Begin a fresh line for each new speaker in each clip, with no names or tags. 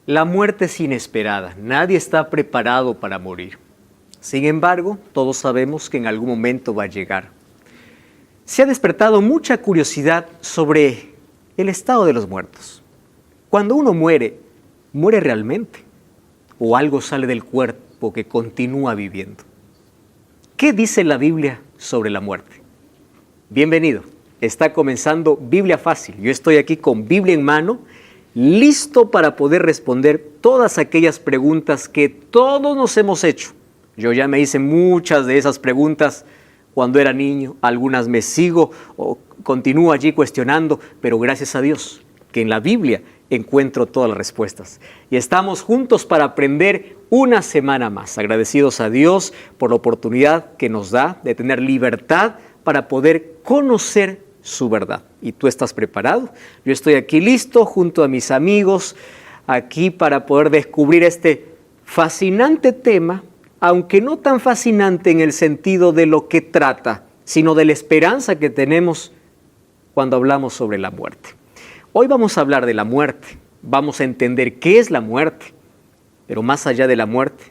La muerte es inesperada, nadie está preparado para morir. Sin embargo, todos sabemos que en algún momento va a llegar. Se ha despertado mucha curiosidad sobre el estado de los muertos. Cuando uno muere, ¿muere realmente? ¿O algo sale del cuerpo que continúa viviendo? ¿Qué dice la Biblia sobre la muerte? Bienvenido, está comenzando Biblia Fácil. Yo estoy aquí con Biblia en mano, listo para poder responder todas aquellas preguntas que todos nos hemos hecho. Yo ya me hice muchas de esas preguntas cuando era niño, algunas me sigo o continúo allí cuestionando, pero gracias a Dios que en la Biblia encuentro todas las respuestas. Y estamos juntos para aprender una semana más, agradecidos a Dios por la oportunidad que nos da de tener libertad para poder conocer su verdad. ¿Y tú estás preparado? Yo estoy aquí listo junto a mis amigos, aquí para poder descubrir este fascinante tema, aunque no tan fascinante en el sentido de lo que trata, sino de la esperanza que tenemos cuando hablamos sobre la muerte. Hoy vamos a hablar de la muerte, vamos a entender qué es la muerte, pero más allá de la muerte,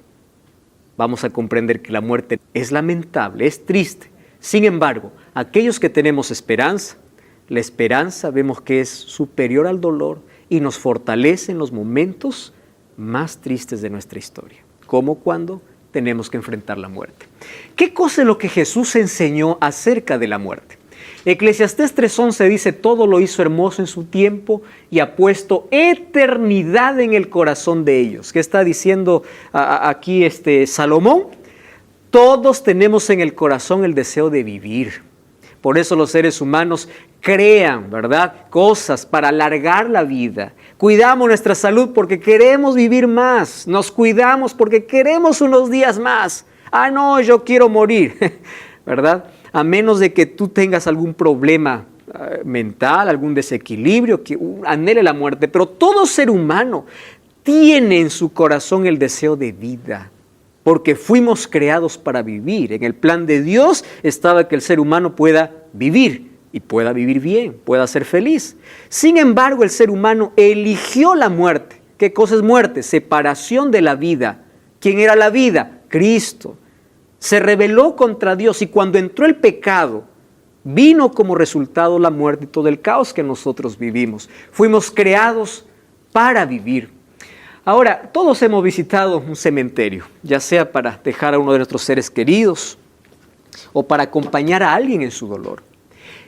vamos a comprender que la muerte es lamentable, es triste. Sin embargo, aquellos que tenemos esperanza, la esperanza vemos que es superior al dolor y nos fortalece en los momentos más tristes de nuestra historia, como cuando tenemos que enfrentar la muerte. ¿Qué cosa es lo que Jesús enseñó acerca de la muerte? Eclesiastés 3:11 dice, todo lo hizo hermoso en su tiempo y ha puesto eternidad en el corazón de ellos. ¿Qué está diciendo aquí Salomón? Todos tenemos en el corazón el deseo de vivir. Por eso los seres humanos crean, ¿verdad?, cosas para alargar la vida. Cuidamos nuestra salud porque queremos vivir más. Nos cuidamos porque queremos unos días más. Ah, no, yo quiero morir, ¿verdad? A menos de que tú tengas algún problema mental, algún desequilibrio, que anhele la muerte. Pero todo ser humano tiene en su corazón el deseo de vida, porque fuimos creados para vivir. En el plan de Dios estaba que el ser humano pueda vivir y pueda vivir bien, pueda ser feliz. Sin embargo, el ser humano eligió la muerte. ¿Qué cosa es muerte? Separación de la vida. ¿Quién era la vida? Cristo. Se rebeló contra Dios y cuando entró el pecado, vino como resultado la muerte y todo el caos que nosotros vivimos. Fuimos creados para vivir. Ahora, todos hemos visitado un cementerio, ya sea para dejar a uno de nuestros seres queridos o para acompañar a alguien en su dolor.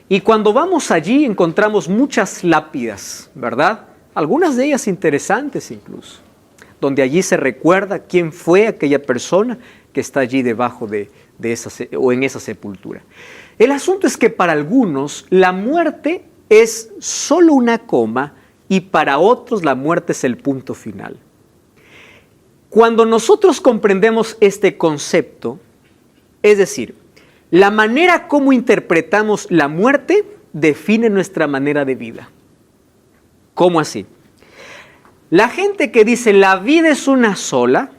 Y cuando vamos allí encontramos muchas lápidas, ¿verdad? Algunas de ellas interesantes incluso, donde allí se recuerda quién fue aquella persona que está allí debajo de esa o en esa sepultura. El asunto es que para algunos la muerte es solo una coma y para otros la muerte es el punto final. Cuando nosotros comprendemos este concepto, es decir, la manera como interpretamos la muerte define nuestra manera de vida. ¿Cómo así? La gente que dice la vida es una sola,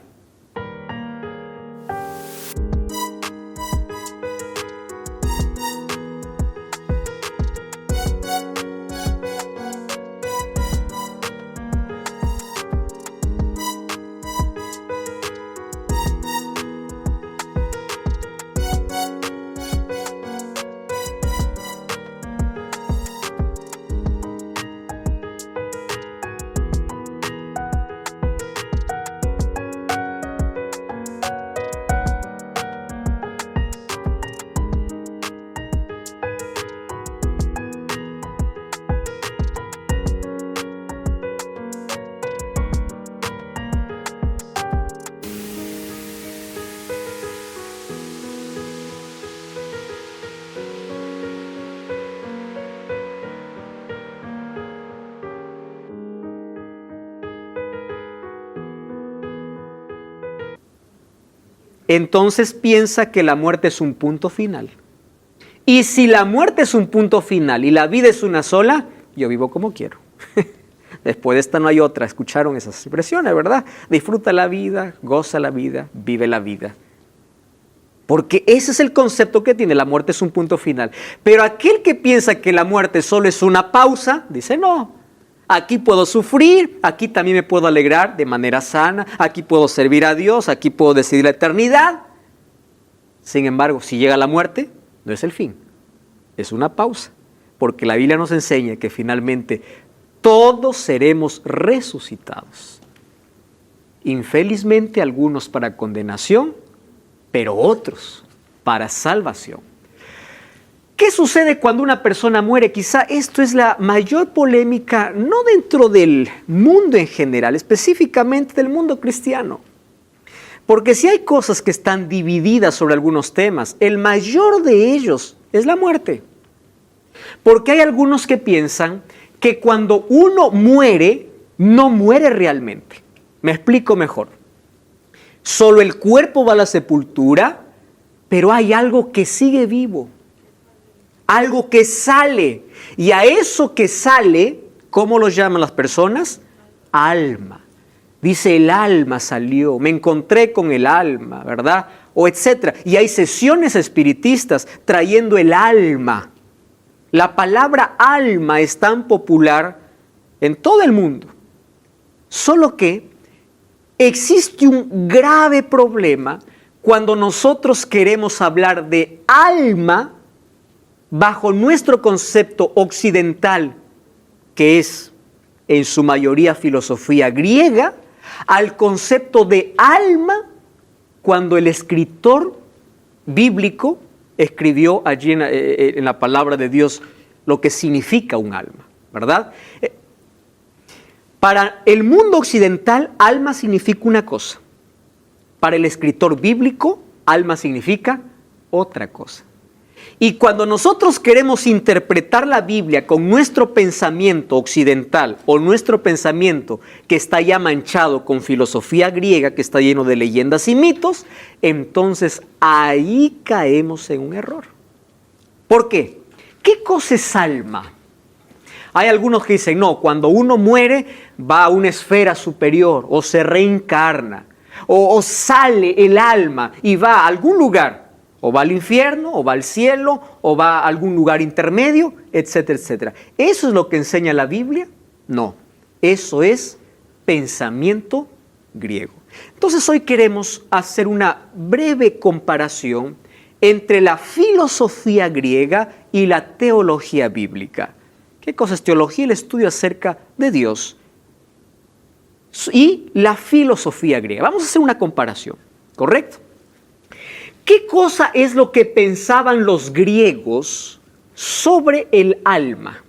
entonces piensa que la muerte es un punto final. Y si la muerte es un punto final y la vida es una sola, yo vivo como quiero. Después de esta no hay otra. Escucharon esas expresiones, ¿verdad? Disfruta la vida, goza la vida, vive la vida. Porque ese es el concepto que tiene, la muerte es un punto final. Pero aquel que piensa que la muerte solo es una pausa, dice no. Aquí puedo sufrir, aquí también me puedo alegrar de manera sana, aquí puedo servir a Dios, aquí puedo decidir la eternidad. Sin embargo, si llega la muerte, no es el fin, es una pausa, porque la Biblia nos enseña que finalmente todos seremos resucitados. Infelizmente algunos para condenación, pero otros para salvación. ¿Qué sucede cuando una persona muere? Quizá esto es la mayor polémica, no dentro del mundo en general, específicamente del mundo cristiano. Porque si hay cosas que están divididas sobre algunos temas, el mayor de ellos es la muerte. Porque hay algunos que piensan que cuando uno muere, no muere realmente. Me explico mejor. Solo el cuerpo va a la sepultura, pero hay algo que sigue vivo. Algo que sale. Y a eso que sale, ¿cómo lo llaman las personas? Alma. Dice, el alma salió, me encontré con el alma, ¿verdad? O etcétera. Y hay sesiones espiritistas trayendo el alma. La palabra alma es tan popular en todo el mundo. Solo que existe un grave problema cuando nosotros queremos hablar de alma bajo nuestro concepto occidental, que es en su mayoría filosofía griega, al concepto de alma cuando el escritor bíblico escribió allí en la palabra de Dios lo que significa un alma, ¿verdad? Para el mundo occidental, alma significa una cosa. Para el escritor bíblico, alma significa otra cosa. Y cuando nosotros queremos interpretar la Biblia con nuestro pensamiento occidental o nuestro pensamiento que está ya manchado con filosofía griega, que está lleno de leyendas y mitos, entonces ahí caemos en un error. ¿Por qué? ¿Qué cosa es alma? Hay algunos que dicen, no, cuando uno muere va a una esfera superior o se reencarna o sale el alma y va a algún lugar. O va al infierno, o va al cielo, o va a algún lugar intermedio, etcétera, etcétera. ¿Eso es lo que enseña la Biblia? No, eso es pensamiento griego. Entonces hoy queremos hacer una breve comparación entre la filosofía griega y la teología bíblica. ¿Qué cosa es teología? El estudio acerca de Dios y la filosofía griega. Vamos a hacer una comparación, ¿correcto? ¿Qué cosa es lo que pensaban los griegos sobre el alma?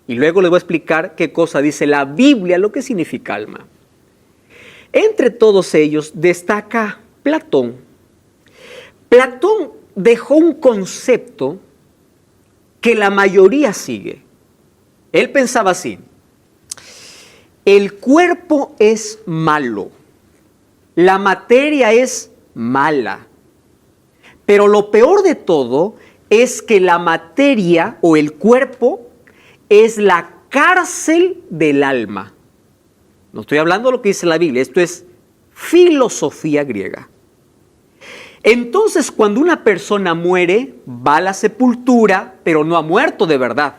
Y luego les voy a explicar qué cosa dice la Biblia, lo que significa alma. Entre todos ellos destaca Platón. Platón dejó un concepto que la mayoría sigue. Él pensaba así: el cuerpo es malo, la materia es mala. Pero lo peor de todo es que la materia o el cuerpo es la cárcel del alma. No estoy hablando de lo que dice la Biblia, esto es filosofía griega. Entonces, cuando una persona muere, va a la sepultura, pero no ha muerto de verdad.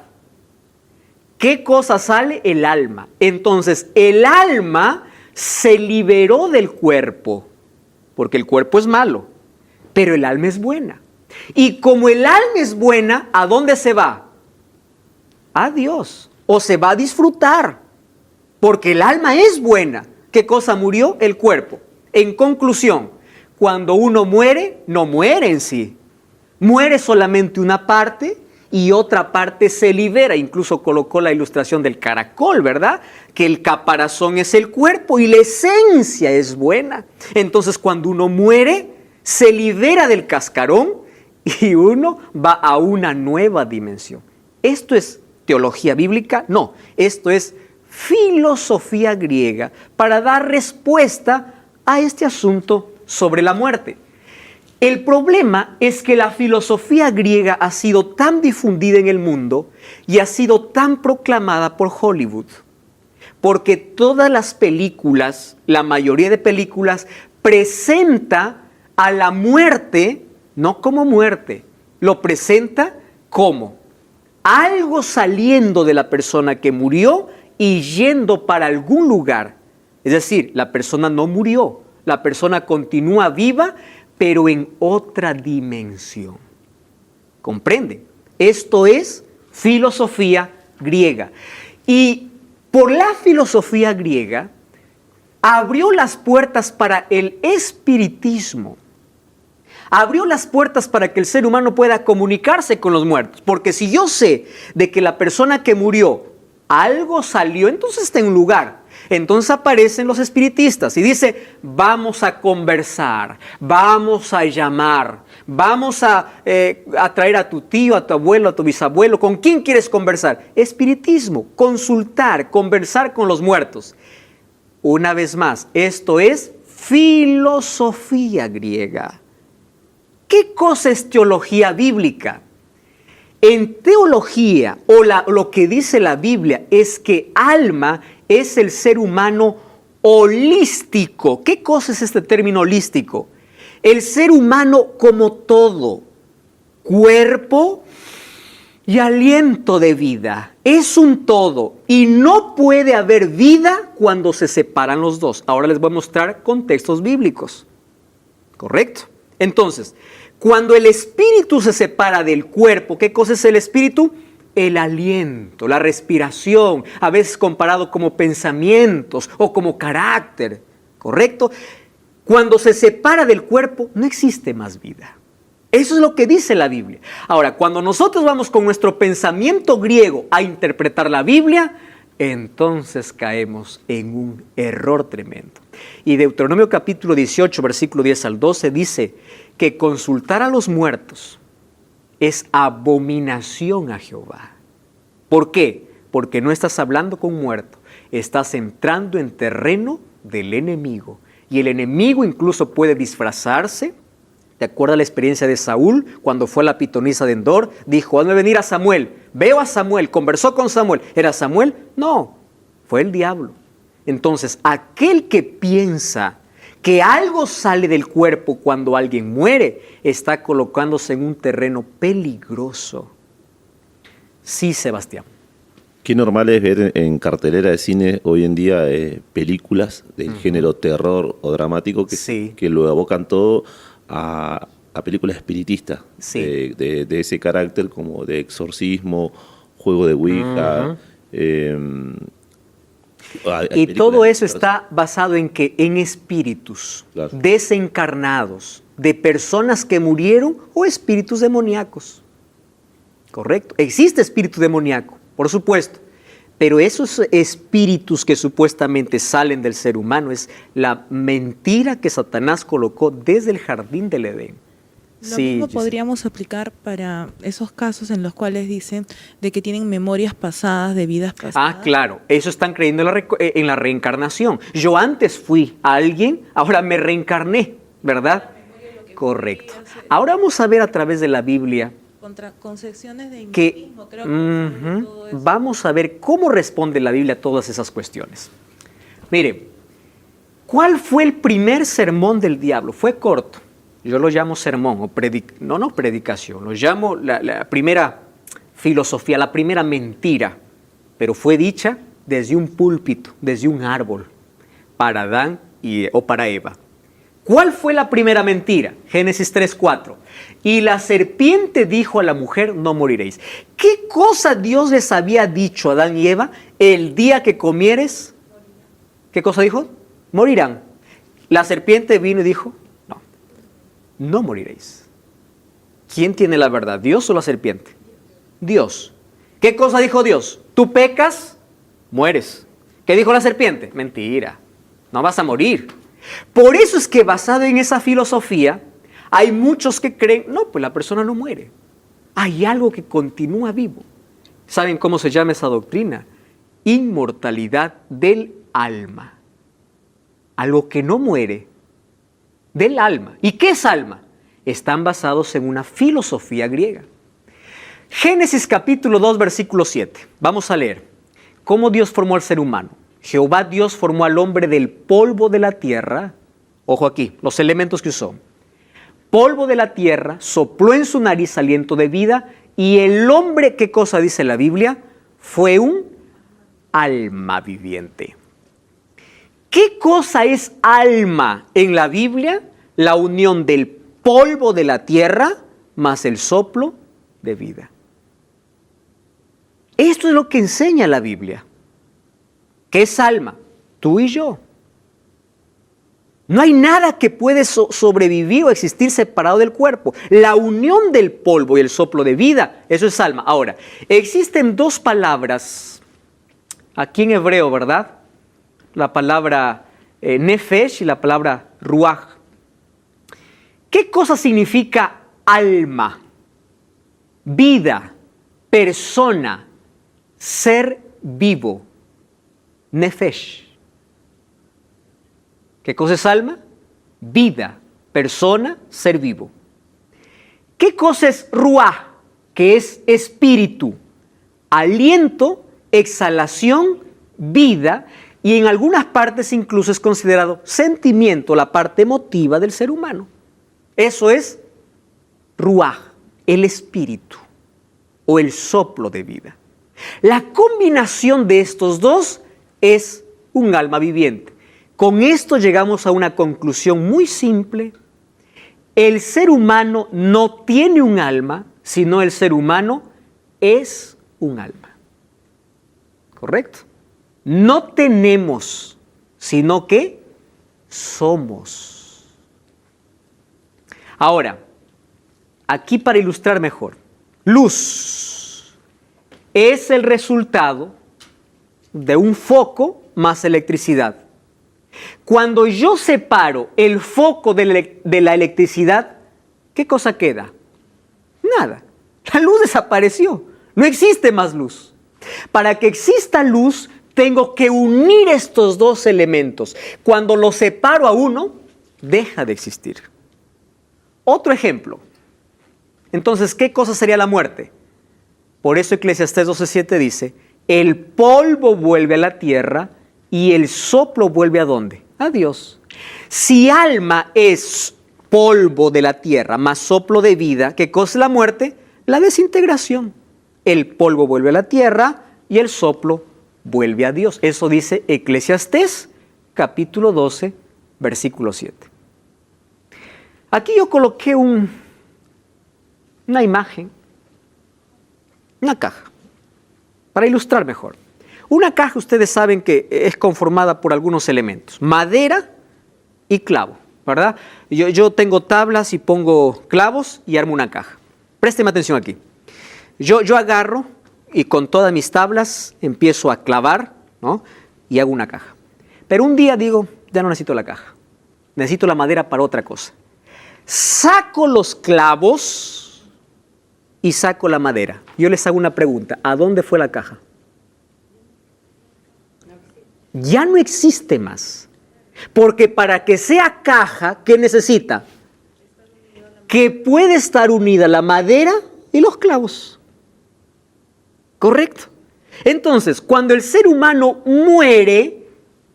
¿Qué cosa sale? El alma. Entonces, el alma se liberó del cuerpo, porque el cuerpo es malo. Pero el alma es buena. Y como el alma es buena, ¿a dónde se va? A Dios. O se va a disfrutar. Porque el alma es buena. ¿Qué cosa murió? El cuerpo. En conclusión, cuando uno muere, no muere en sí. Muere solamente una parte y otra parte se libera. Incluso colocó la ilustración del caracol, ¿verdad? Que el caparazón es el cuerpo y la esencia es buena. Entonces, cuando uno muere, se libera del cascarón y uno va a una nueva dimensión. ¿Esto es teología bíblica? No, esto es filosofía griega para dar respuesta a este asunto sobre la muerte. El problema es que la filosofía griega ha sido tan difundida en el mundo y ha sido tan proclamada por Hollywood, porque todas las películas, la mayoría de películas, presenta a la muerte, no como muerte, lo presenta como algo saliendo de la persona que murió y yendo para algún lugar. Es decir, la persona no murió, la persona continúa viva, pero en otra dimensión. ¿Comprende? Esto es filosofía griega. Y por la filosofía griega abrió las puertas para el espiritismo. Abrió las puertas para que el ser humano pueda comunicarse con los muertos. Porque si yo sé de que la persona que murió, algo salió, entonces está en un lugar. Entonces aparecen los espiritistas y dice, vamos a conversar, vamos a llamar, vamos a traer a tu tío, a tu abuelo, a tu bisabuelo. ¿Con quién quieres conversar? Espiritismo, consultar, conversar con los muertos. Una vez más, esto es filosofía griega. ¿Qué cosa es teología bíblica? En teología, lo que dice la Biblia es que alma es el ser humano holístico. ¿Qué cosa es este término holístico? El ser humano como todo, cuerpo y aliento de vida. Es un todo y no puede haber vida cuando se separan los dos. Ahora les voy a mostrar contextos bíblicos. ¿Correcto? Entonces, cuando el espíritu se separa del cuerpo, ¿qué cosa es el espíritu? El aliento, la respiración, a veces comparado como pensamientos o como carácter, ¿correcto? Cuando se separa del cuerpo, no existe más vida. Eso es lo que dice la Biblia. Ahora, cuando nosotros vamos con nuestro pensamiento griego a interpretar la Biblia, entonces caemos en un error tremendo. Y Deuteronomio capítulo 18, versículo 10 al 12 dice que consultar a los muertos es abominación a Jehová. ¿Por qué? Porque no estás hablando con un muerto, estás entrando en terreno del enemigo. Y el enemigo incluso puede disfrazarse. ¿Te acuerdas la experiencia de Saúl cuando fue a la pitonisa de Endor? Dijo, hazme venir a Samuel. Veo a Samuel, conversó con Samuel. ¿Era Samuel? No, fue el diablo. Entonces, aquel que piensa que algo sale del cuerpo cuando alguien muere, está colocándose en un terreno peligroso. Sí, Sebastián.
Qué normal es ver en cartelera de cine hoy en día películas del género terror o dramático que lo abocan todo a películas espiritistas, de ese carácter como de exorcismo, juego de Ouija.
Y todo eso está basado en que en espíritus desencarnados de personas que murieron o espíritus demoníacos. ¿Correcto? Existe espíritu demoníaco, por supuesto, pero esos espíritus que supuestamente salen del ser humano es la mentira que Satanás colocó desde el jardín del Edén.
Lo mismo podríamos aplicar para esos casos en los cuales dicen de que tienen memorias pasadas, de vidas pasadas.
Ah, claro, eso están creyendo en la reencarnación. Yo antes fui a alguien, ahora me reencarné, ¿verdad? Correcto. Ahora vamos a ver a través de la Biblia
contra concepciones de mismo, creo que todo eso.
Vamos a ver cómo responde la Biblia a todas esas cuestiones. Mire, ¿cuál fue el primer sermón del diablo? Fue corto. Yo lo llamo sermón, o predicación, lo llamo la primera filosofía, la primera mentira, pero fue dicha desde un púlpito, desde un árbol, para Adán o para Eva. ¿Cuál fue la primera mentira? Génesis 3:4. Y la serpiente dijo a la mujer, no moriréis. ¿Qué cosa Dios les había dicho a Adán y Eva? El día que comieres, ¿qué cosa dijo? Morirán. La serpiente vino y dijo, no moriréis. ¿Quién tiene la verdad, Dios o la serpiente? Dios. ¿Qué cosa dijo Dios? Tú pecas, mueres. ¿Qué dijo la serpiente? Mentira, no vas a morir. Por eso es que basado en esa filosofía, hay muchos que creen, no, pues la persona no muere. Hay algo que continúa vivo. ¿Saben cómo se llama esa doctrina? Inmortalidad del alma. Algo que no muere, del alma. ¿Y qué es alma? Están basados en una filosofía griega. Génesis capítulo 2, versículo 7. Vamos a leer. ¿Cómo Dios formó al ser humano? Jehová Dios formó al hombre del polvo de la tierra. Ojo aquí, los elementos que usó. Polvo de la tierra, sopló en su nariz aliento de vida, y el hombre, ¿qué cosa dice la Biblia? Fue un alma viviente. ¿Qué cosa es alma en la Biblia? La unión del polvo de la tierra más el soplo de vida. Esto es lo que enseña la Biblia. ¿Qué es alma? Tú y yo. No hay nada que puede sobrevivir o existir separado del cuerpo. La unión del polvo y el soplo de vida, eso es alma. Ahora, existen dos palabras aquí en hebreo, ¿verdad? La palabra nefesh y la palabra ruach. ¿Qué cosa significa alma? Vida, persona, ser vivo. Nefesh. ¿Qué cosa es alma? Vida, persona, ser vivo. ¿Qué cosa es ruach? Que es espíritu, aliento, exhalación, vida, y en algunas partes incluso es considerado sentimiento, la parte emotiva del ser humano. Eso es ruach, el espíritu o el soplo de vida. La combinación de estos dos es un alma viviente. Con esto llegamos a una conclusión muy simple. El ser humano no tiene un alma, sino el ser humano es un alma. ¿Correcto? No tenemos, sino que somos. Ahora, aquí para ilustrar mejor, luz es el resultado de un foco más electricidad. Cuando yo separo el foco de la electricidad, ¿qué cosa queda? Nada. La luz desapareció. No existe más luz. Para que exista luz, tengo que unir estos dos elementos. Cuando los separo a uno, deja de existir. Otro ejemplo. Entonces, ¿qué cosa sería la muerte? Por eso Eclesiastés 12:7 dice, el polvo vuelve a la tierra y el soplo vuelve ¿a dónde? A Dios. Si alma es polvo de la tierra más soplo de vida, ¿qué cosa es la muerte? La desintegración. El polvo vuelve a la tierra y el soplo vuelve a Dios. Eso dice Eclesiastés capítulo 12, versículo 7. Aquí yo coloqué una imagen, una caja, para ilustrar mejor. Una caja, ustedes saben que es conformada por algunos elementos, madera y clavo, ¿verdad? Yo tengo tablas y pongo clavos y armo una caja. Présteme atención aquí. Yo agarro y con todas mis tablas empiezo a clavar, ¿no? Y hago una caja. Pero un día digo, ya no necesito la caja, necesito la madera para otra cosa. Saco los clavos y saco la madera. Yo les hago una pregunta, ¿a dónde fue la caja? Ya no existe más. Porque para que sea caja, ¿qué necesita? Que puede estar unida la madera y los clavos. ¿Correcto? Entonces, cuando el ser humano muere,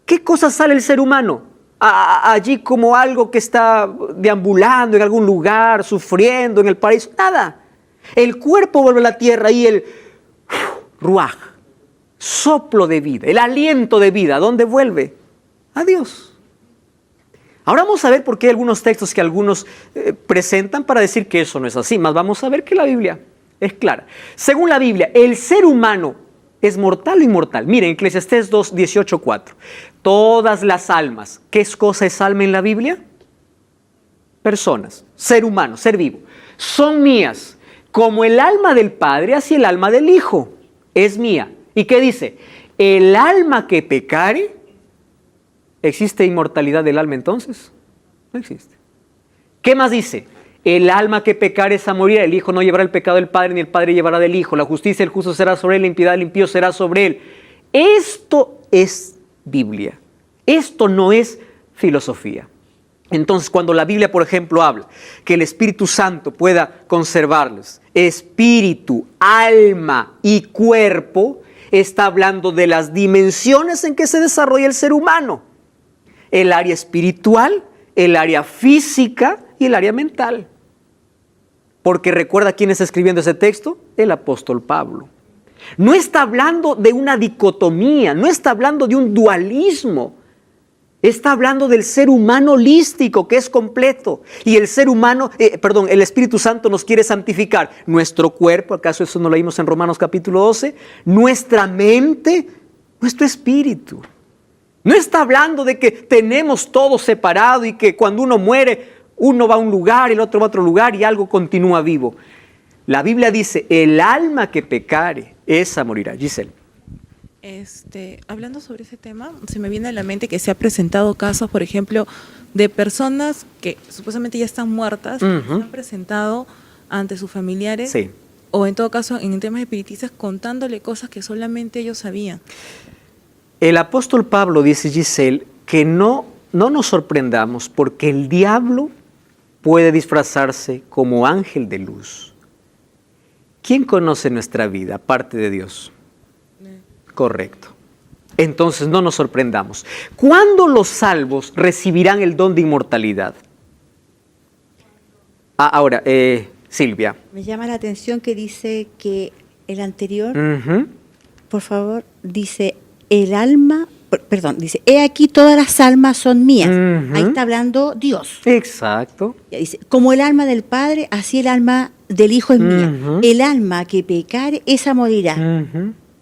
¿qué cosa sale el ser humano? Allí como algo que está deambulando en algún lugar, sufriendo en el paraíso. Nada. El cuerpo vuelve a la tierra y el ruaj, soplo de vida, el aliento de vida, ¿a dónde vuelve? A Dios. Ahora vamos a ver por qué hay algunos textos que algunos presentan para decir que eso no es así. Más vamos a ver que la Biblia es clara. Según la Biblia, el ser humano es mortal o inmortal. Miren, Eclesiastés 2:18-4. Todas las almas, ¿qué cosa es alma en la Biblia? Personas, ser humano, ser vivo. Son mías, como el alma del Padre, así el alma del Hijo es mía. ¿Y qué dice? El alma que pecare, ¿existe inmortalidad del alma entonces? No existe. ¿Qué más dice? El alma que pecare es a morir, el Hijo no llevará el pecado del Padre, ni el Padre llevará del Hijo. La justicia del justo será sobre él, la impiedad del impío será sobre él. Esto es Biblia. Esto no es filosofía. Entonces, cuando la Biblia, por ejemplo, habla que el Espíritu Santo pueda conservarles espíritu, alma y cuerpo, está hablando de las dimensiones en que se desarrolla el ser humano. El área espiritual, el área física y el área mental. Porque recuerda quién está escribiendo ese texto, el apóstol Pablo. No está hablando de una dicotomía, no está hablando de un dualismo. Está hablando del ser humano holístico, que es completo. Y el ser humano, el Espíritu Santo nos quiere santificar. Nuestro cuerpo, ¿acaso eso no lo leímos en Romanos capítulo 12? Nuestra mente, nuestro espíritu. No está hablando de que tenemos todo separado y que cuando uno muere, uno va a un lugar, el otro va a otro lugar y algo continúa vivo. La Biblia dice, el alma que pecare, esa morirá. Giselle.
Hablando sobre ese tema, se me viene a la mente que se ha presentado casos, por ejemplo, de personas que supuestamente ya están muertas, se han presentado ante sus familiares,
sí,
o en todo caso en temas espiritistas, contándole cosas que solamente ellos sabían.
El apóstol Pablo dice, Giselle, que no nos sorprendamos porque el diablo puede disfrazarse como ángel de luz. ¿Quién conoce nuestra vida aparte de Dios? Correcto. Entonces no nos sorprendamos. ¿Cuándo los salvos recibirán el don de inmortalidad? Ahora, Silvia.
Me llama la atención que dice que el anterior, por favor, dice el alma, dice, he aquí todas las almas son mías. Ahí está hablando Dios.
Exacto.
Dice, como el alma del Padre, así el alma del Hijo es mía. El alma que pecare, esa morirá.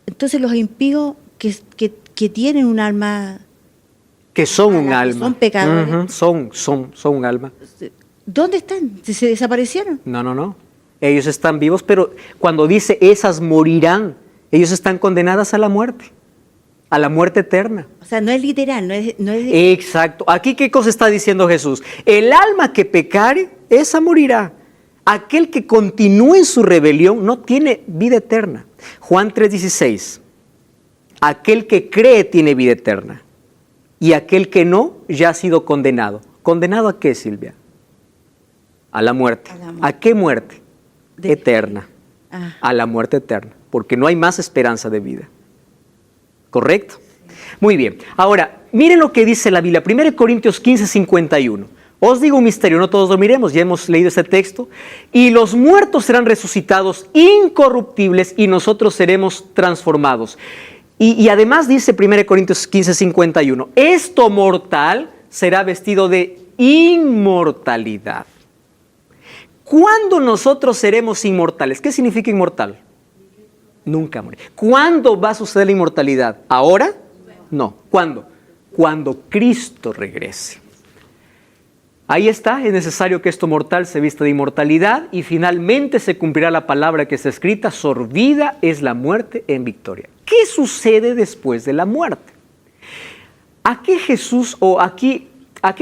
Entonces los impíos que tienen un alma,
que son un alma,
son pecadores,
son un alma.
¿Dónde están? ¿Se desaparecieron?
No. Ellos están vivos, pero cuando dice esas morirán, ellos están condenadas a la muerte eterna.
O sea, no es literal, no es
Exacto. Aquí, ¿qué cosa está diciendo Jesús? El alma que pecare, esa morirá. Aquel que continúe en su rebelión no tiene vida eterna. Juan 3:16. Aquel que cree tiene vida eterna. Y aquel que no, ya ha sido condenado. ¿Condenado a qué, Silvia? A la muerte. ¿A qué muerte? Eterna. A la muerte eterna. Porque no hay más esperanza de vida. ¿Correcto? Muy bien. Ahora, miren lo que dice la Biblia. 1 Corintios 15:51. Os digo un misterio, no todos dormiremos, ya hemos leído este texto. Y los muertos serán resucitados incorruptibles y nosotros seremos transformados. Y además dice 1 Corintios 15:51, esto mortal será vestido de inmortalidad. ¿Cuándo nosotros seremos inmortales? ¿Qué significa inmortal? Nunca morir. ¿Cuándo va a suceder la inmortalidad? ¿Ahora? No. ¿Cuándo? Cuando Cristo regrese. Ahí está, es necesario que esto mortal se vista de inmortalidad y finalmente se cumplirá la palabra que está escrita, sorbida es la muerte en victoria. ¿Qué sucede después de la muerte? ¿A qué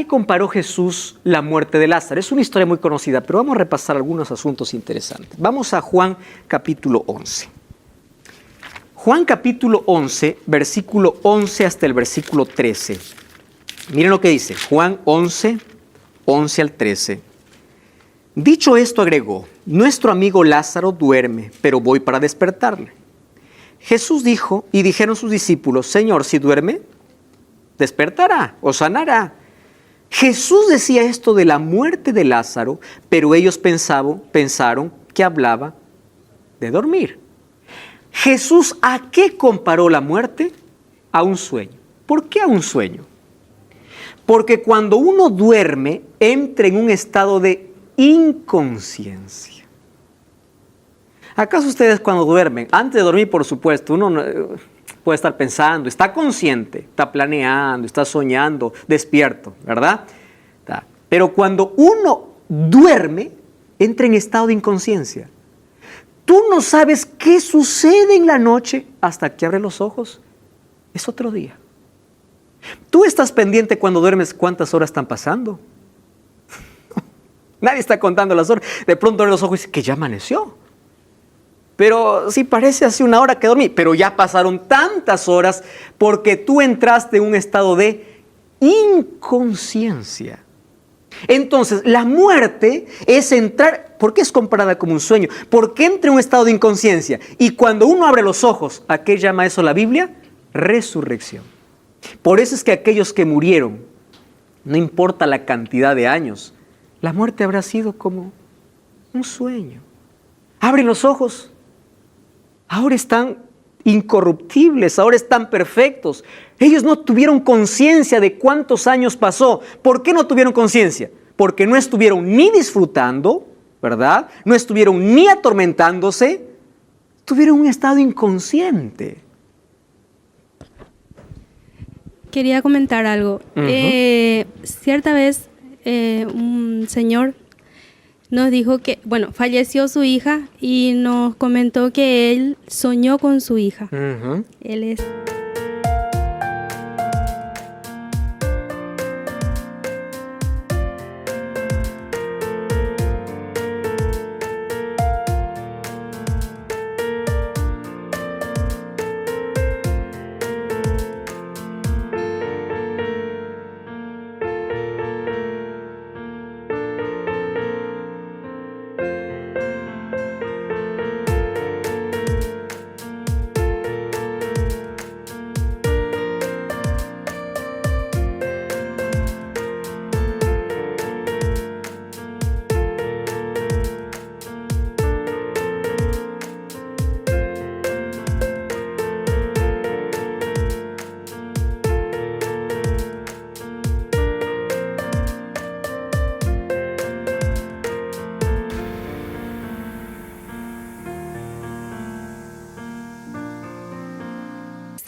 comparó Jesús la muerte de Lázaro? Es una historia muy conocida, pero vamos a repasar algunos asuntos interesantes. Vamos a Juan capítulo 11. Juan capítulo 11, versículo 11 hasta el versículo 13. Miren lo que dice, Juan 11 al 13. Dicho esto agregó, nuestro amigo Lázaro duerme, pero voy para despertarle. Jesús dijo, y dijeron sus discípulos, Señor, si duerme, despertará o sanará. Jesús decía esto de la muerte de Lázaro, pero ellos pensaron que hablaba de dormir. Jesús, ¿a qué comparó la muerte? A un sueño. ¿Por qué a un sueño? Porque cuando uno duerme, entra en un estado de inconsciencia. ¿Acaso ustedes cuando duermen, antes de dormir por supuesto, uno puede estar pensando, está consciente, está planeando, está soñando, despierto, ¿verdad? Pero cuando uno duerme, entra en estado de inconsciencia. Tú no sabes qué sucede en la noche hasta que abres los ojos. Es otro día. Tú estás pendiente cuando duermes cuántas horas están pasando. Nadie está contando las horas. De pronto abres los ojos y dices que ya amaneció. Pero sí parece hace una hora que dormí. Pero ya pasaron tantas horas porque tú entraste en un estado de inconsciencia. Entonces, la muerte es entrar, ¿por qué es comparada como un sueño? Porque entra en un estado de inconsciencia. Y cuando uno abre los ojos, ¿a qué llama eso la Biblia? Resurrección. Por eso es que aquellos que murieron, no importa la cantidad de años, la muerte habrá sido como un sueño. Abren los ojos ahora están incorruptibles, ahora están perfectos. Ellos no tuvieron conciencia de cuántos años pasó. ¿Por qué no tuvieron conciencia? Porque no estuvieron ni disfrutando, ¿verdad? No estuvieron ni atormentándose, tuvieron un estado inconsciente.
Quería comentar algo. Cierta vez un señor nos dijo que, falleció su hija y nos comentó que él soñó con su hija. Él es...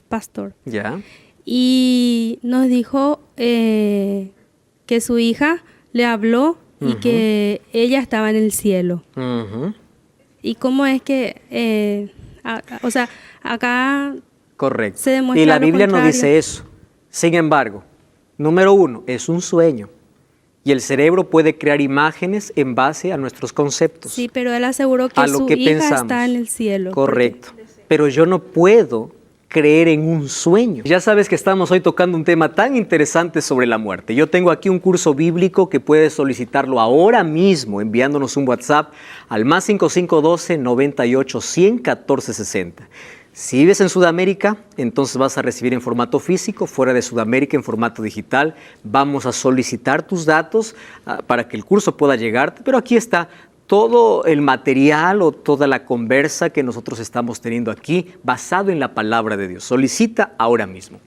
pastor.
Ya.
Y nos dijo que su hija le habló y que ella estaba en el cielo. Y cómo es que, acá
correcto.
Se demuestra
y la
lo
Biblia no
contrario.
dice eso. Sin embargo, número 1, es un sueño. Y el cerebro puede crear imágenes en base a nuestros conceptos.
Sí, pero él aseguró que
a lo
su
que
hija
pensamos.
está en el cielo.
Correcto. Pero yo no puedo creer en un sueño. Ya sabes que estamos hoy tocando un tema tan interesante sobre la muerte. Yo tengo aquí un curso bíblico que puedes solicitarlo ahora mismo enviándonos un WhatsApp al +5512 98 100 1460. Si vives en Sudamérica, entonces vas a recibir en formato físico, fuera de Sudamérica en formato digital. Vamos a solicitar tus datos para que el curso pueda llegarte, pero aquí está todo el material o toda la conversa que nosotros estamos teniendo aquí basado en la palabra de Dios. Solicita ahora mismo.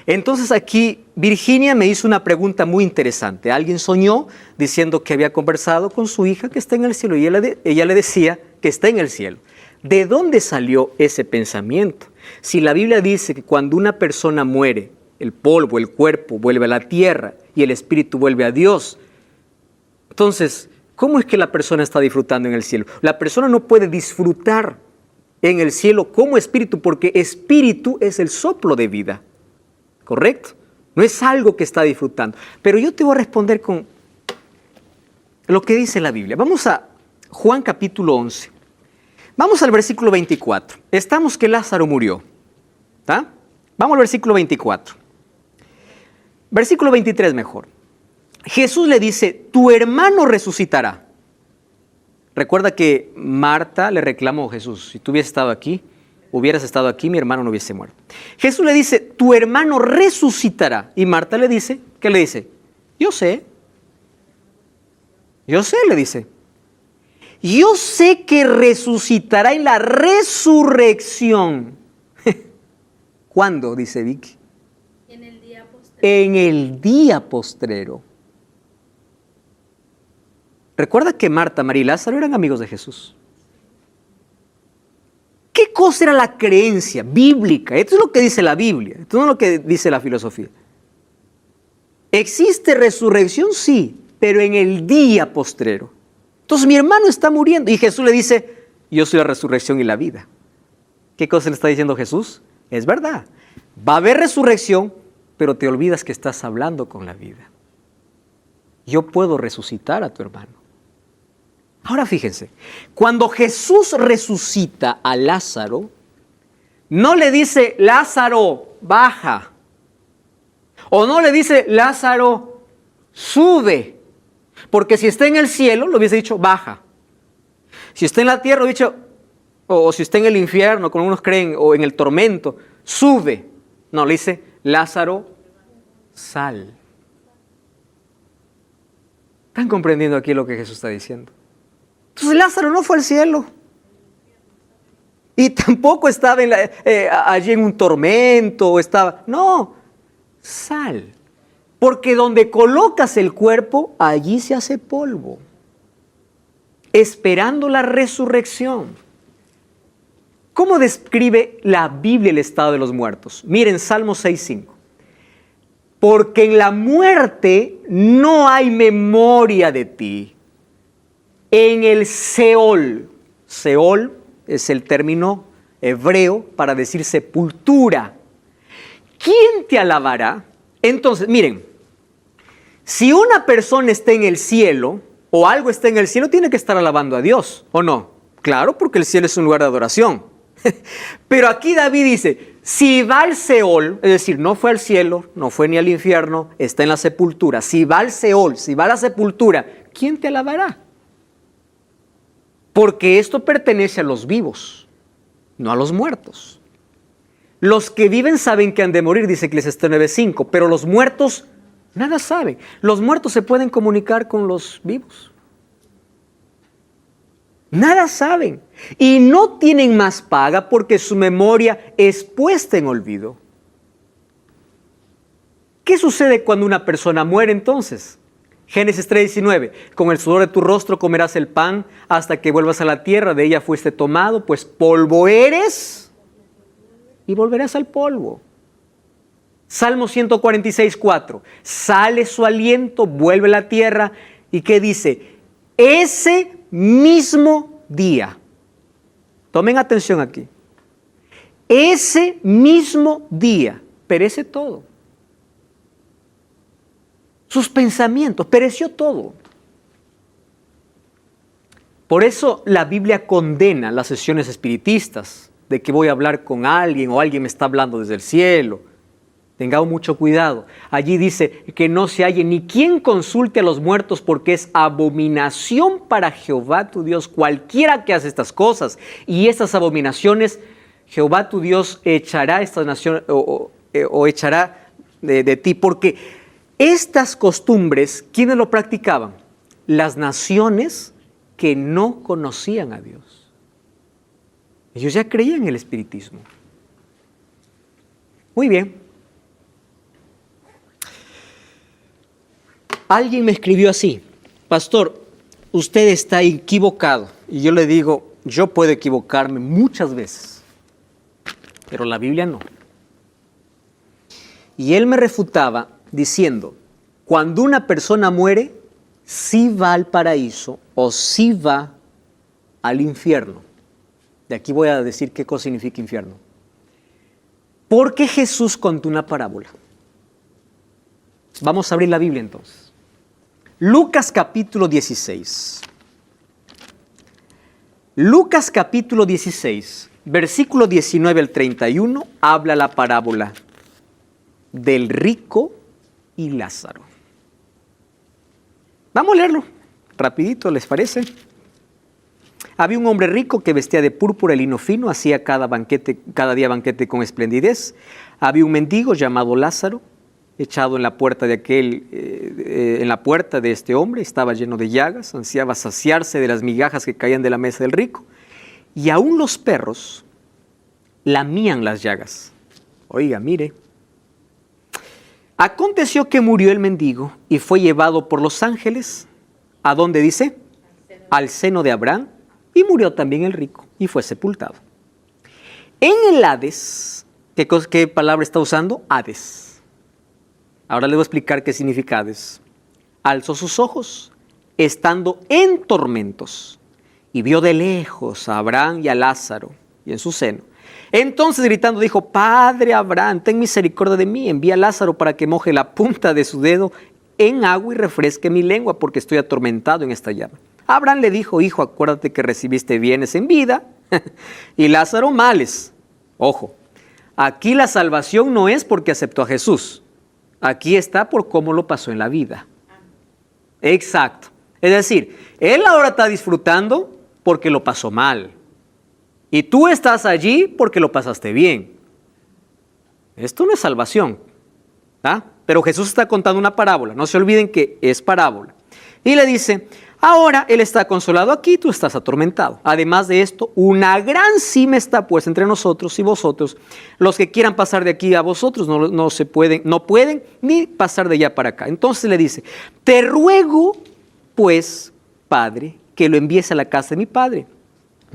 Entonces aquí Virginia me hizo una pregunta muy interesante. Alguien soñó diciendo que había conversado con su hija que está en el cielo y ella le decía que está en el cielo. ¿De dónde salió ese pensamiento? Si la Biblia dice que cuando una persona muere, el polvo, el cuerpo vuelve a la tierra y el espíritu vuelve a Dios, entonces, ¿cómo es que la persona está disfrutando en el cielo? La persona no puede disfrutar en el cielo como espíritu porque espíritu es el soplo de vida, ¿correcto? No es algo que está disfrutando. Pero yo te voy a responder con lo que dice la Biblia. Vamos a Juan capítulo 11. Vamos al versículo 24. Estamos que Lázaro murió. ¿Tá? Vamos al versículo 24. Versículo 23 mejor. Jesús le dice, tu hermano resucitará. Recuerda que Marta le reclamó a Jesús, si tú hubieras estado aquí, mi hermano no hubiese muerto. Jesús le dice, tu hermano resucitará. Y Marta le dice, ¿qué le dice? Yo sé, le dice. Yo sé que resucitará en la resurrección. ¿Cuándo? Dice Vicky.
En el día postrero.
En el día postrero. Recuerda que Marta, María y Lázaro eran amigos de Jesús. ¿Qué cosa era la creencia bíblica? Esto es lo que dice la Biblia, esto no es lo que dice la filosofía. ¿Existe resurrección? Sí, pero en el día postrero. Entonces mi hermano está muriendo y Jesús le dice, yo soy la resurrección y la vida. ¿Qué cosa le está diciendo Jesús? Es verdad, va a haber resurrección, pero te olvidas que estás hablando con la vida. Yo puedo resucitar a tu hermano. Ahora fíjense, cuando Jesús resucita a Lázaro, no le dice, Lázaro, baja. O no le dice, Lázaro, sube. Porque si está en el cielo, lo hubiese dicho, baja. Si está en la tierra, lo hubiese dicho, o si está en el infierno, como unos creen, o en el tormento, sube. No, le dice, Lázaro, sal. ¿Están comprendiendo aquí lo que Jesús está diciendo? Entonces Lázaro no fue al cielo. Y tampoco estaba allí en un tormento, no, sal. Porque donde colocas el cuerpo, allí se hace polvo, esperando la resurrección. ¿Cómo describe la Biblia el estado de los muertos? Miren, Salmo 6:5. Porque en la muerte no hay memoria de ti. En el Seol es el término hebreo para decir sepultura. ¿Quién te alabará? Entonces, miren, si una persona está en el cielo o algo está en el cielo, tiene que estar alabando a Dios, ¿o no? Claro, porque el cielo es un lugar de adoración. Pero aquí David dice, si va al Seol, es decir, no fue al cielo, no fue ni al infierno, está en la sepultura. Si va al Seol, si va a la sepultura, ¿quién te alabará? Porque esto pertenece a los vivos, no a los muertos. Los que viven saben que han de morir, dice Eclesiastés 9:5, pero los muertos nada saben. Los muertos se pueden comunicar con los vivos. Nada saben. Y no tienen más paga porque su memoria es puesta en olvido. ¿Qué sucede cuando una persona muere entonces? Génesis 3:19, con el sudor de tu rostro comerás el pan hasta que vuelvas a la tierra, de ella fuiste tomado, pues polvo eres y volverás al polvo. Salmo 146:4, sale su aliento, vuelve a la tierra, ¿y qué dice? Ese mismo día, tomen atención aquí, ese mismo día perece todo. Sus pensamientos, pereció todo. Por eso la Biblia condena las sesiones espiritistas, de que voy a hablar con alguien o alguien me está hablando desde el cielo. Tengamos mucho cuidado. Allí dice que no se halle ni quien consulte a los muertos porque es abominación para Jehová tu Dios, cualquiera que hace estas cosas. Y estas abominaciones, Jehová tu Dios echará esta nación o echará de ti, porque estas costumbres, ¿quiénes lo practicaban? Las naciones que no conocían a Dios. Ellos ya creían en el espiritismo. Muy bien. Alguien me escribió así: pastor, usted está equivocado. Y yo le digo, yo puedo equivocarme muchas veces, pero la Biblia no. Y él me refutaba diciendo, cuando una persona muere, sí va al paraíso o sí va al infierno. De aquí voy a decir qué cosa significa infierno. Porque Jesús contó una parábola. Vamos a abrir la Biblia entonces. Lucas capítulo 16. Lucas capítulo 16, versículo 19 al 31, habla la parábola del rico y Lázaro. Vamos a leerlo rapidito, ¿les parece? Había un hombre rico que vestía de púrpura y lino fino, hacía cada día banquete con esplendidez. Había un mendigo llamado Lázaro, echado en la puerta de este hombre, estaba lleno de llagas, ansiaba saciarse de las migajas que caían de la mesa del rico, y aún los perros lamían las llagas. Oiga, mire. Aconteció que murió el mendigo y fue llevado por los ángeles, ¿a dónde dice? Al seno de Abraham, y murió también el rico y fue sepultado. En el Hades, ¿qué palabra está usando? Hades. Ahora le voy a explicar qué significa Hades. Alzó sus ojos, estando en tormentos, y vio de lejos a Abraham y a Lázaro, y en su seno. Entonces gritando dijo, Padre Abraham, ten misericordia de mí, envía a Lázaro para que moje la punta de su dedo en agua y refresque mi lengua, porque estoy atormentado en esta llama. Abraham le dijo, hijo, acuérdate que recibiste bienes en vida y Lázaro males. Ojo, aquí la salvación no es porque aceptó a Jesús, aquí está por cómo lo pasó en la vida. Exacto. Es decir, él ahora está disfrutando porque lo pasó mal. Y tú estás allí porque lo pasaste bien. Esto no es salvación. ¿Ah? Pero Jesús está contando una parábola. No se olviden que es parábola. Y le dice, Ahora él está consolado aquí, tú estás atormentado. Además de esto, una gran cima está pues entre nosotros y vosotros. Los que quieran pasar de aquí a vosotros no pueden ni pasar de allá para acá. Entonces le dice, te ruego pues, Padre, que lo envíes a la casa de mi padre.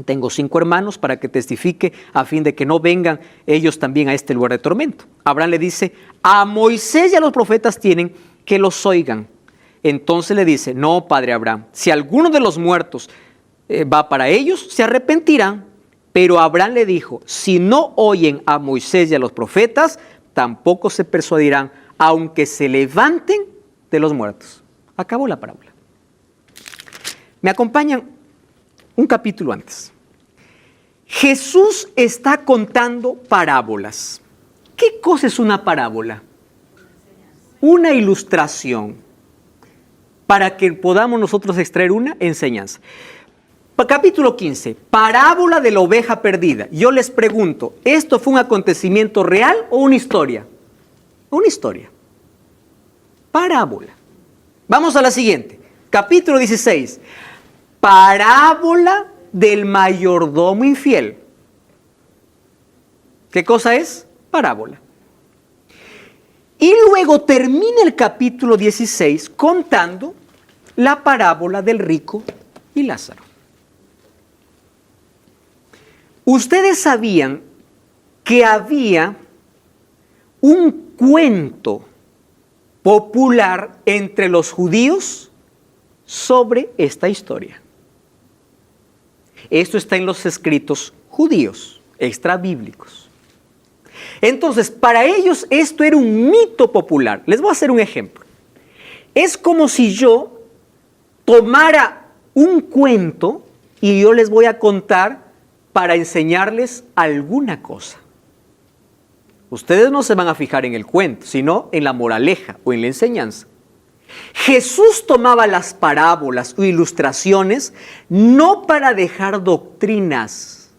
Tengo 5 hermanos para que testifique a fin de que no vengan ellos también a este lugar de tormento. Abraham le dice, a Moisés y a los profetas tienen que los oigan. Entonces le dice, no, padre Abraham, si alguno de los muertos va para ellos, se arrepentirán. Pero Abraham le dijo, si no oyen a Moisés y a los profetas, tampoco se persuadirán, aunque se levanten de los muertos. Acabó la parábola. Me acompañan un capítulo antes. Jesús está contando parábolas. ¿Qué cosa es una parábola? Una ilustración para que podamos nosotros extraer una enseñanza. Capítulo 15, parábola de la oveja perdida. Yo les pregunto, ¿esto fue un acontecimiento real o una historia? Una historia. Parábola. Vamos a la siguiente. Capítulo 16, parábola del mayordomo infiel. ¿Qué cosa es? Parábola. Y luego termina el capítulo 16 contando la parábola del rico y Lázaro. Ustedes sabían que había un cuento popular entre los judíos sobre esta historia. Esto está en los escritos judíos, extrabíblicos. Entonces, para ellos esto era un mito popular. Les voy a hacer un ejemplo. Es como si yo tomara un cuento y yo les voy a contar para enseñarles alguna cosa. Ustedes no se van a fijar en el cuento, sino en la moraleja o en la enseñanza. Jesús tomaba las parábolas o ilustraciones no para dejar doctrinas,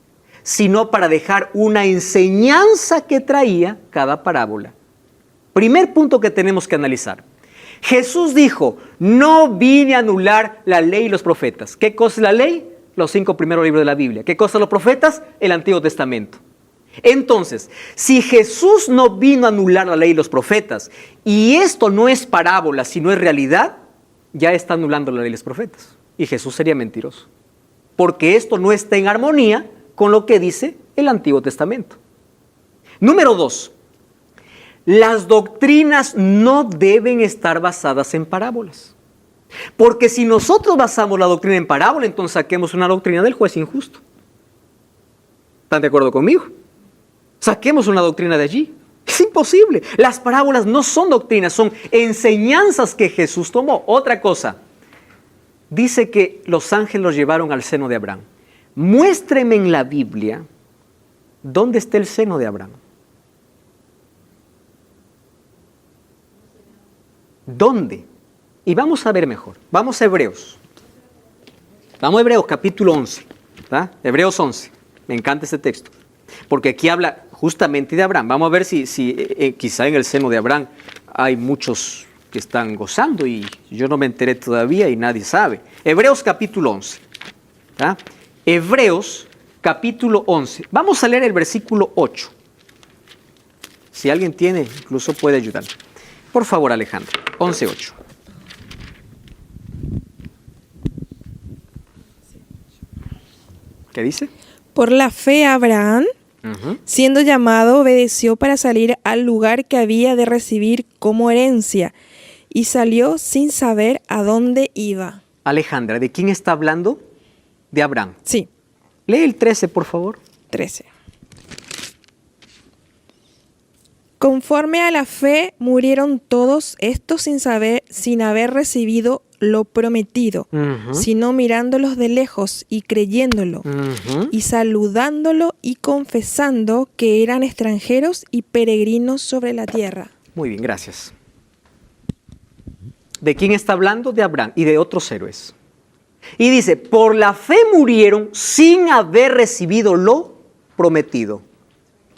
sino para dejar una enseñanza que traía cada parábola. Primer punto que tenemos que analizar. Jesús dijo, no vine a anular la ley y los profetas. ¿Qué cosa es la ley? Los 5 primeros libros de la Biblia. ¿Qué cosa los profetas? El Antiguo Testamento. Entonces, si Jesús no vino a anular la ley y los profetas, y esto no es parábola, sino es realidad, ya está anulando la ley y los profetas. Y Jesús sería mentiroso. Porque esto no está en armonía con lo que dice el Antiguo Testamento. Número 2. Las doctrinas no deben estar basadas en parábolas. Porque si nosotros basamos la doctrina en parábola, entonces saquemos una doctrina del juez injusto. ¿Están de acuerdo conmigo? Saquemos una doctrina de allí. Es imposible. Las parábolas no son doctrinas, son enseñanzas que Jesús tomó. Otra cosa, dice que los ángeles los llevaron al seno de Abraham. Muéstreme en la Biblia dónde está el seno de Abraham. ¿Dónde? Y vamos a ver mejor. Vamos a Hebreos. Vamos a Hebreos capítulo 11. ¿Tá? Hebreos 11. Me encanta este texto. Porque aquí habla justamente de Abraham. Vamos a ver si quizá en el seno de Abraham hay muchos que están gozando y yo no me enteré todavía y nadie sabe. Hebreos capítulo 11. ¿Tá? Hebreos capítulo 11. Vamos a leer el versículo 8. Si alguien tiene, incluso puede ayudar. Por favor, Alejandro. 11:8. ¿Qué dice?
Por la fe Abraham, siendo llamado, obedeció para salir al lugar que había de recibir como herencia y salió sin saber a dónde iba.
Alejandra, ¿de quién está hablando? De Abraham.
Sí.
Lee el 13, por favor.
13. Conforme a la fe murieron todos estos sin haber recibido lo prometido, sino mirándolos de lejos y creyéndolo, y saludándolo y confesando que eran extranjeros y peregrinos sobre la tierra.
Muy bien, gracias. ¿De quién está hablando? De Abraham y de otros héroes. Y dice, por la fe murieron sin haber recibido lo prometido.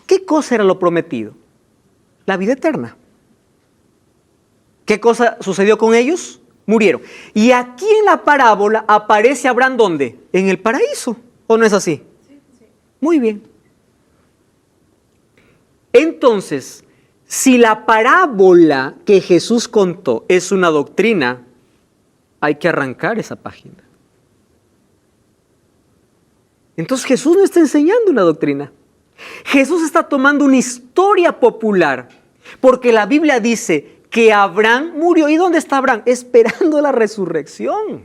¿Qué cosa era lo prometido? La vida eterna. ¿Qué cosa sucedió con ellos? murieron. Y aquí en la parábola aparece Abraham, ¿dónde? En el paraíso, ¿o no es así? Sí. Muy bien. Entonces, si la parábola que Jesús contó es una doctrina, hay que arrancar esa página. Entonces Jesús no está enseñando una doctrina. Jesús está tomando una historia popular, porque la Biblia dice que Abraham murió. ¿Y dónde está Abraham? Esperando la resurrección.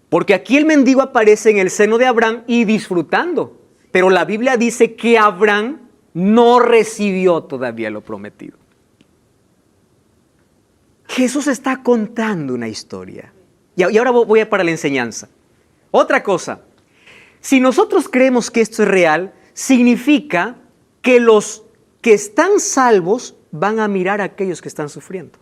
Porque aquí el mendigo aparece en el seno de Abraham y disfrutando. Pero la Biblia dice que Abraham no recibió todavía lo prometido. Jesús está contando una historia. Y ahora voy para la enseñanza. Otra cosa, si nosotros creemos que esto es real, significa que los que están salvos van a mirar a aquellos que están sufriendo.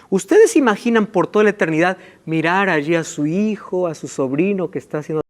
¿Ustedes imaginan por toda la eternidad mirar allí a su hijo, a su sobrino que está haciendo